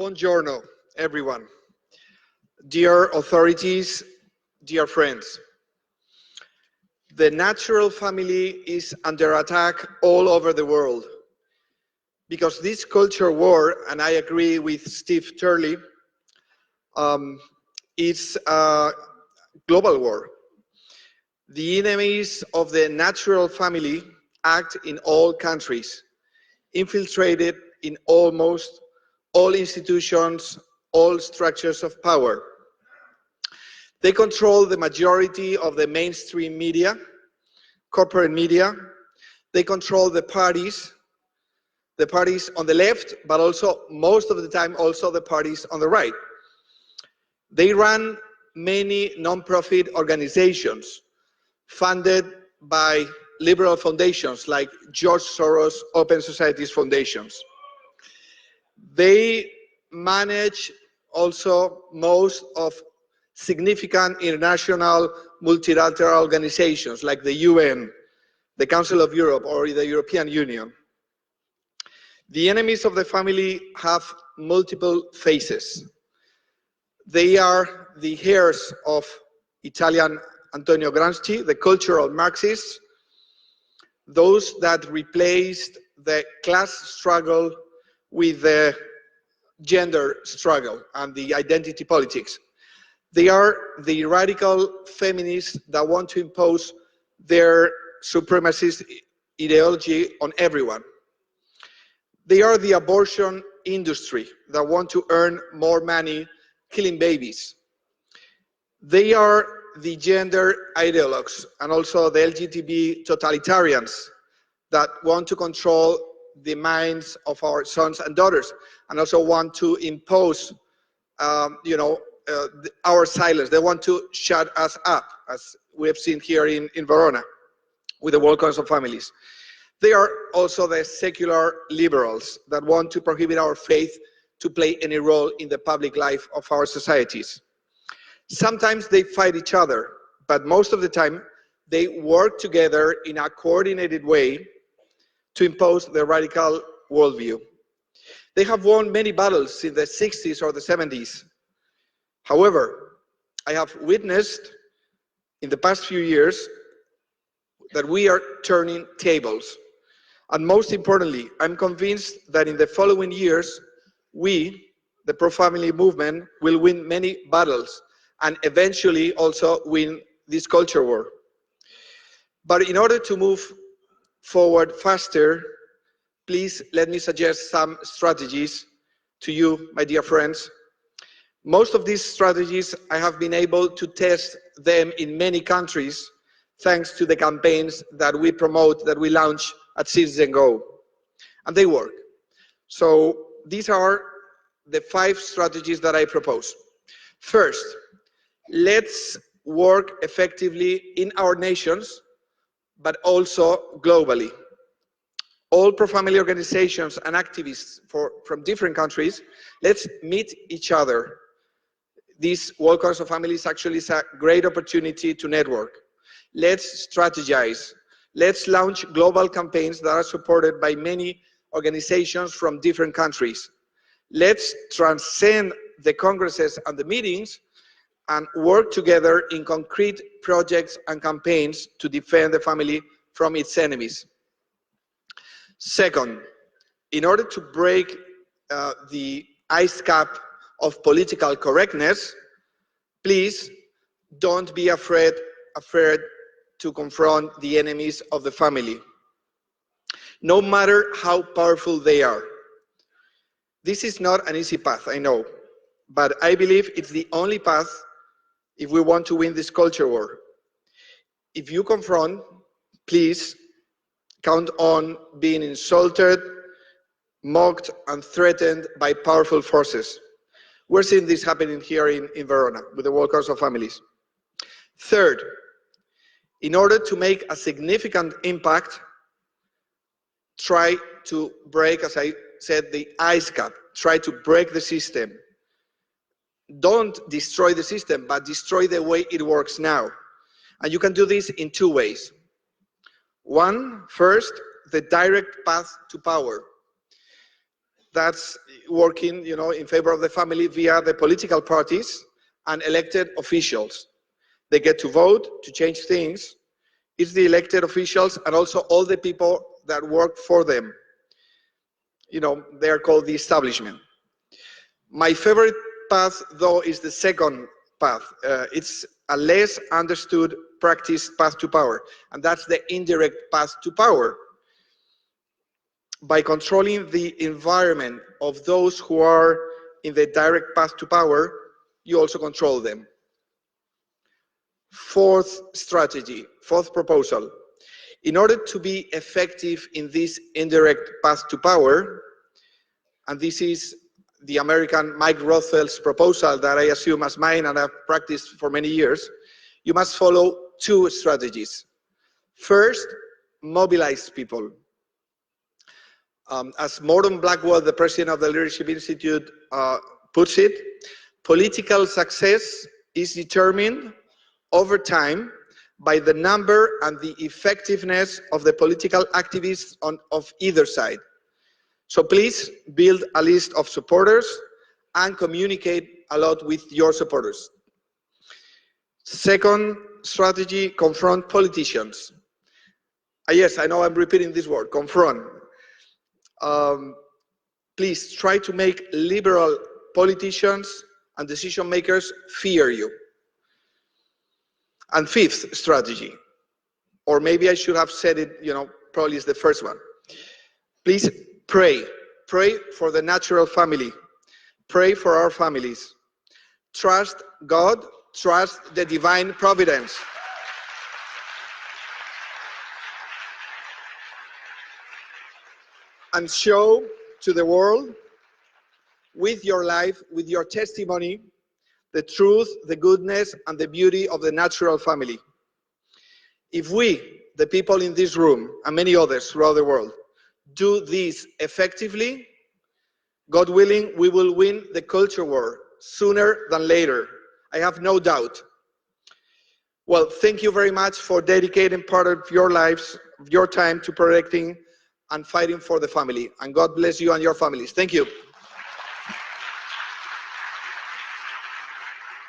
Buongiorno, everyone. Dear authorities, dear friends. The natural family is under attack all over the world because this culture war, and I agree with Steve Turley, it's a global war. The enemies of the natural family act in all countries, infiltrated in almost all institutions, all structures of power. They control the majority of the mainstream media, corporate media. They control the parties on the left, but also most of the time also the parties on the right. They run many non-profit organizations funded by liberal foundations like George Soros Open Societies Foundations. They manage also most of significant international multilateral organizations like the UN, the Council of Europe, or the European Union. The enemies of the family have multiple faces. They are the heirs of Italian Antonio Gramsci, the cultural Marxists, those that replaced the class struggle with the gender struggle and the identity politics. They are the radical feminists that want to impose their supremacist ideology on everyone. They are the abortion industry that want to earn more money killing babies. They are the gender ideologues and also the LGBT totalitarians that want to control the minds of our sons and daughters and also want to impose our silence. They want to shut us up, as we have seen here in Verona with the World Council of Families. They are also the secular liberals that want to prohibit our faith to play any role in the public life of our societies. Sometimes they fight each other, but most of the time they work together in a coordinated way to impose their radical worldview. They have won many battles in the 60s or the 70s. However, I have witnessed in the past few years that we are turning tables. And most importantly, I'm convinced that in the following years, we, the pro-family movement, will win many battles and eventually also win this culture war. But in order to move forward faster, please let me suggest some strategies to you, my dear friends. Most of these strategies, I have been able to test them in many countries thanks to the campaigns that we promote, that we launch at Citizen Go, and they work. So these are the 5 strategies that I propose. First, let's work effectively in our nations, but also globally. All pro-family organizations and activists from different countries, let's meet each other. This World Council of Families actually is a great opportunity to network. Let's strategize. Let's launch global campaigns that are supported by many organizations from different countries. Let's transcend the congresses and the meetings and work together in concrete projects and campaigns to defend the family from its enemies. Second, in order to break the ice cap of political correctness, please don't be afraid to confront the enemies of the family, no matter how powerful they are. This is not an easy path, I know, but I believe it's the only path if we want to win this culture war. If you confront, please count on being insulted, mocked, and threatened by powerful forces. We're seeing this happening here in Verona with the World Council of Families. Third, in order to make a significant impact, try to break, as I said, the ice cap. Try to break the system. Don't destroy the system, but destroy the way it works now. And you can do this in 2 ways. One, first, the direct path to power. That's working, in favor of the family via the political parties and elected officials. They get to vote to change things. It's the elected officials and also all the people that work for them. They are called the establishment. My favorite path, though, is the second path. It's a less understood practice path to power, and that's the indirect path to power. By controlling the environment of those who are in the direct path to power, you also control them. Fourth strategy, fourth proposal. In order to be effective in this indirect path to power, and this is the American Mike Rothfeld's proposal that I assume as mine and I've practiced for many years, you must follow two strategies. First, mobilize people. As Morton Blackwell, the president of the Leadership Institute, puts it, political success is determined over time by the number and the effectiveness of the political activists of either side. So please build a list of supporters and communicate a lot with your supporters. Second strategy, confront politicians. Yes, I know I'm repeating this word, confront. Please try to make liberal politicians and decision makers fear you. And fifth strategy, or maybe I should have said it, probably is the first one. Please pray. Pray for the natural family. Pray for our families. Trust God. Trust the divine providence. And show to the world, with your life, with your testimony, the truth, the goodness, and the beauty of the natural family. If we, the people in this room, and many others throughout the world, do this effectively, God willing, we will win the culture war sooner than later. I have no doubt. Well, thank you very much for dedicating part of your lives, your time to protecting and fighting for the family. And God bless you and your families. Thank you.